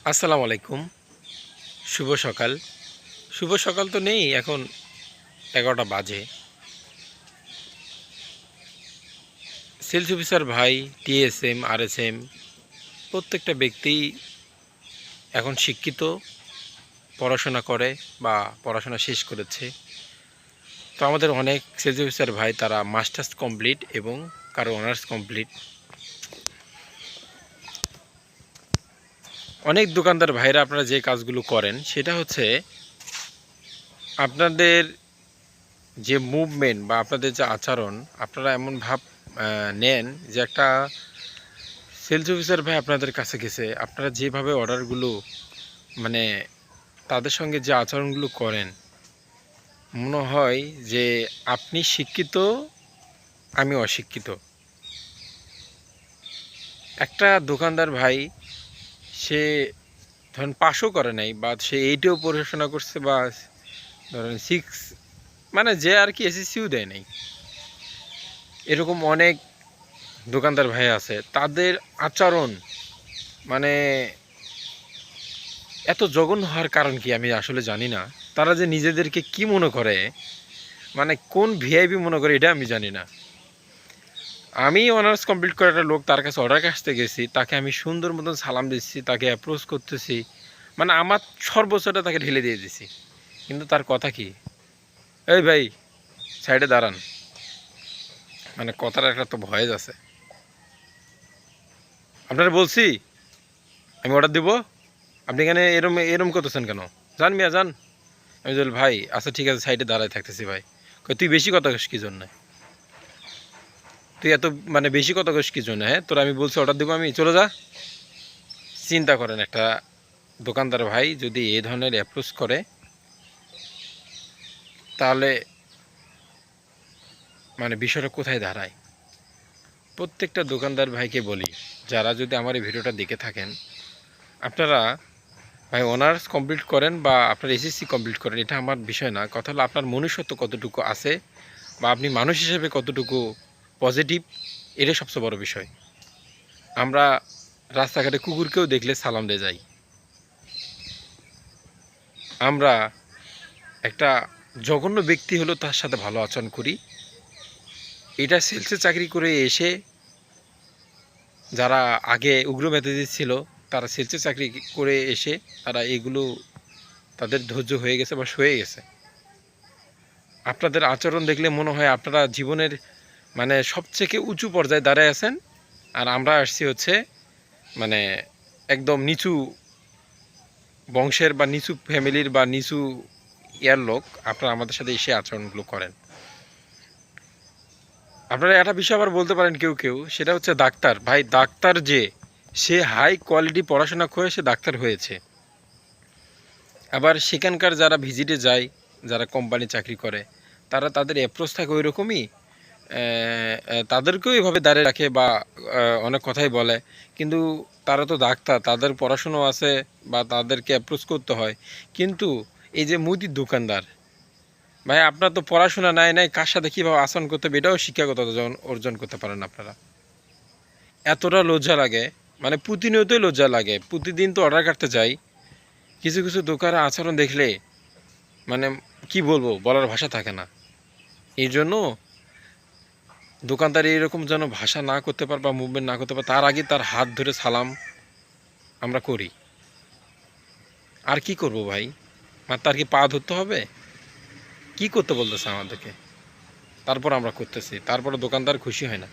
আসসালামু আলাইকুম। শুভ সকাল। শুভ সকাল তো নেই, এখন ১১টা বাজে। সেলস অফিসার ভাই, টিএসএম, আরএসএম প্রত্যেকটা ব্যক্তিই এখন শিক্ষিত, পড়াশোনা করে বা পড়াশোনা শেষ করেছে। তো আমাদের অনেক সেলস অফিসার ভাই তারা মাস্টার্স কমপ্লিট এবং কারো অনার্স কমপ্লিট। অনেক দোকানদার ভাইরা আপনারা যে কাজগুলো করেন সেটা হচ্ছে আপনাদের যে মুভমেন্ট বা আপনাদের যে আচরণ, আপনারা এমন ভাব নেন যে একটা সেলস অফিসার ভাই আপনাদের কাছে গেছে, আপনারা যেভাবে অর্ডারগুলো মানে তাদের সঙ্গে যে আচরণগুলো করেন, মনে হয় যে আপনি শিক্ষিত, আমি অশিক্ষিত। একটা দোকানদার ভাই, সে ধরেন পাসও করে নাই বা সে এইটেও পড়াশোনা করছে বা ধরেন সিক্স, মানে যে আর কি এসএসসিও দেয় নাই, এরকম অনেক দোকানদার ভাই আছে। তাদের আচরণ মানে এত জঘন্য হওয়ার কারণ কি আমি আসলে জানি না। তারা যে নিজেদেরকে কি মনে করে, মানে কোন ভিআইপি মনে করে, এটা আমি জানি না। আমি অনার্স কমপ্লিট করে একটা লোক তার কাছে অর্ডার আসতে গেছি, তাকে আমি সুন্দর মতন সালাম দিচ্ছি, তাকে অ্যাপ্রোচ করতেছি, মানে আমার সর্বোচ্চটা তাকে ঢেলে দিয়ে দিছি। কিন্তু তার কথা কি, এই ভাই সাইডে দাঁড়ান, মানে কথার একটা তো ভয়েস আছে। আপনারা বলছি আমি অর্ডার দিব, আপনি এখানে এরম এরম করতেছেন কেন? যান মিয়া যান। আমি বলি ভাই আচ্ছা ঠিক আছে, সাইডে দাঁড়ায় থাকতেছি ভাই। কই তুই বেশি কথা কস কি জন্য? তুই এত মানে বেশি কথা কস কি জন্য? হ্যাঁ, তোর আমি বলছি অর্ডার দেবো, আমি চলে যা। চিন্তা করেন, একটা দোকানদার ভাই যদি এই ধরনের অ্যাপ্রোচ করে, তাহলে মানে বিষয়টা কোথায় দাঁড়ায়? প্রত্যেকটা দোকানদার ভাইকে বলি, যারা যদি আমার এই ভিডিওটা দেখে থাকেন, আপনারা ভাই অনার্স কমপ্লিট করেন বা আপনার এসএসসি কমপ্লিট করেন, এটা আমার বিষয় না। কথা হলো আপনার মনুষ্যত্ব কতটুকু আছে বা আপনি মানুষ হিসেবে কতটুকু পজিটিভ, এটাই সবচেয়ে বড় বিষয়। আমরা রাস্তাঘাটে কুকুরকেও দেখলে সালাম দিয়ে যাই। আমরা একটা জঘন্য ব্যক্তি হলো তার সাথে ভালো আচরণ করি। এটা সেলসে চাকরি করে এসে যারা আগে উগ্র মেধাবী ছিল, তারা সেলসে চাকরি করে এসে তারা এগুলো তাদের ধৈর্য হয়ে গেছে বা সয়ে গেছে। আপনাদের আচরণ দেখলে মনে হয় আপনারা জীবনের মানে সবথেকে উঁচু পর্যায়ে দাঁড়ায় আছেন, আর আমরা আসছি হচ্ছে মানে একদম নিচু বংশের বা নিচু ফ্যামিলির বা নিচু ইয়ার লোক। আপনারা আমাদের সাথে এসে আচরণগুলো করেন। আপনারা একটা বিষয় আবার বলতে পারেন কেউ কেউ, সেটা হচ্ছে ডাক্তার ভাই, ডাক্তার যে সে হাই কোয়ালিটি পড়াশোনা করে সে ডাক্তার হয়েছে। আবার সেখানকার যারা ভিজিটে যায়, যারা কোম্পানি চাকরি করে, তারা তাদের অ্যাপ্রোচ থাকে ওই রকমই, তাদেরকেও এভাবে দাঁড়িয়ে রাখে বা অনেক কথাই বলে। কিন্তু তারা তো ডাক্তার, তাদের পড়াশুনো আছে বা তাদেরকে অ্যাপ্রোচ করতে হয়। কিন্তু এই যে মুদির দোকানদার ভাই, আপনার তো পড়াশোনা নাই নাই, কার সাথে কীভাবে আচরণ করতে হবে এটাও শিক্ষাগত অর্জন করতে পারেন আপনারা। এতটা লজ্জা লাগে, মানে প্রতিনিয়তই লজ্জা লাগে। প্রতিদিন তো অর্ডার কাটতে যাই, কিছু কিছু দোকানের আচরণ দেখলে মানে কি বলবো, বলার ভাষা থাকে না। এই জন্য দোকানদার এরকম যেন ভাষা না করতে পারে বা মুভমেন্ট না করতে পারে, তার আগে তার হাত ধরে সালাম আমরা করি। আর কি করব ভাই, আর তার কি পা ধরতে হবে? কি করতে বলতেছে আমাদেরকে, তারপর আমরা করতেছি, তারপরে দোকানদার খুশি হয় না।